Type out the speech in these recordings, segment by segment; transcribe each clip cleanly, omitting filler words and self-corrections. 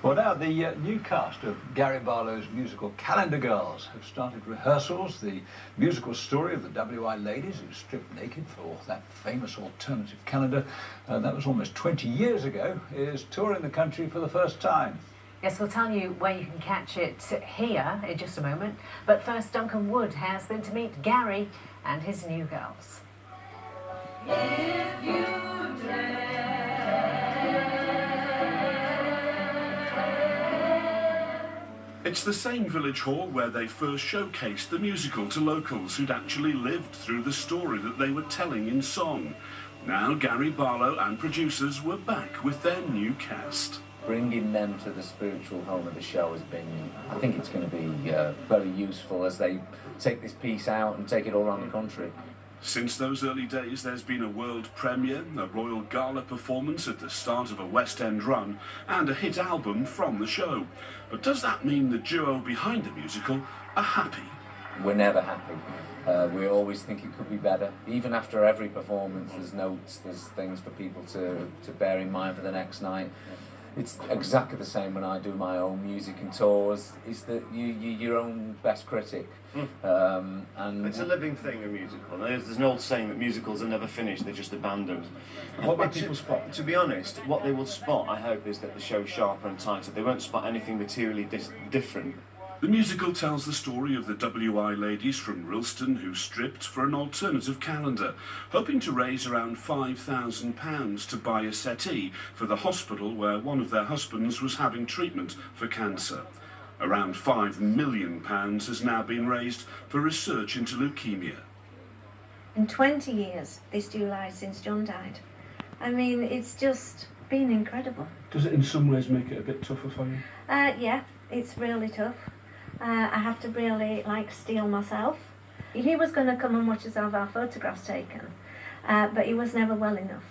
Well, now, the new cast of Gary Barlow's musical Calendar Girls have started rehearsals. The musical story of the WI ladies who stripped naked for that famous alternative calendar, that was almost 20 years ago, is touring the country for the first time. Yes, we'll tell you where you can catch it here in just a moment. But first, Duncan Wood has been to meet Gary and his new girls. If you dare. It's the same village hall where they first showcased the musical to locals who'd actually lived through the story that they were telling in song. Now Gary Barlow and producers were back with their new cast. Bringing them to the spiritual home of the show has been, I think it's going to be very useful as they take this piece out and take it all around the country. Since those early days, there's been a world premiere, a royal gala performance at the start of a West End run, and a hit album from the show. But does that mean the duo behind the musical are happy? We're never happy. We always think it could be better. Even after every performance, there's notes, there's things for people to bear in mind for the next night. It's exactly the same when I do my own music and tours. Is that you're your own best critic. And it's a living thing, a musical. There's an old saying that musicals are never finished, they're just abandoned. What might people spot? To be honest, what they will spot, I hope, is that the show's sharper and tighter. They won't spot anything materially different. The musical tells the story of the WI ladies from Ralston who stripped for an alternative calendar, hoping to raise around £5,000 to buy a settee for the hospital where one of their husbands was having treatment for cancer. Around £5 million has now been raised for research into leukemia. In 20 years this July since John died. I mean, it's just been incredible. Does it in some ways make it a bit tougher for you? Yeah, it's really tough. I have to really, steel myself. He was going to come and watch us have our photographs taken, but he was never well enough.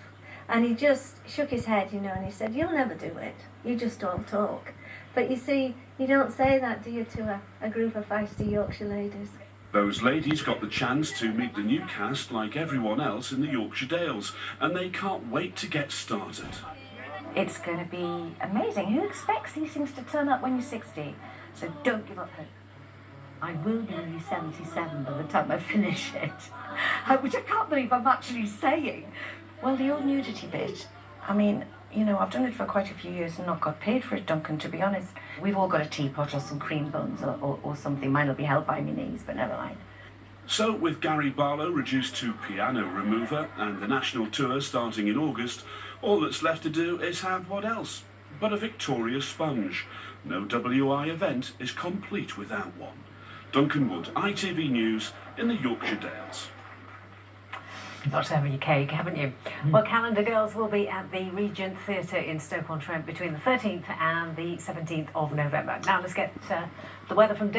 And he just shook his head, and he said, "You'll never do it. You just don't talk." But you see, you don't say that, do you, to a group of feisty Yorkshire ladies? Those ladies got the chance to meet the new cast like everyone else in the Yorkshire Dales, and they can't wait to get started. It's going to be amazing. Who expects these things to turn up when you're 60? So don't give up hope. I will be nearly 77 by the time I finish it, which I can't believe I'm actually saying. Well, the old nudity bit, I mean, I've done it for quite a few years and not got paid for it, Duncan, to be honest. We've all got a teapot or some cream buns or something. Mine will be held by my knees, but never mind. So, with Gary Barlow reduced to piano remover and the national tour starting in August, all that's left to do is have what else but a Victoria sponge. No WI event is complete without one. Duncan Wood, ITV News in the Yorkshire Dales. You've got to have your cake, haven't you? Well, Calendar Girls will be at the Regent Theatre in Stoke-on-Trent between the 13th and the 17th of November. Now let's get the weather from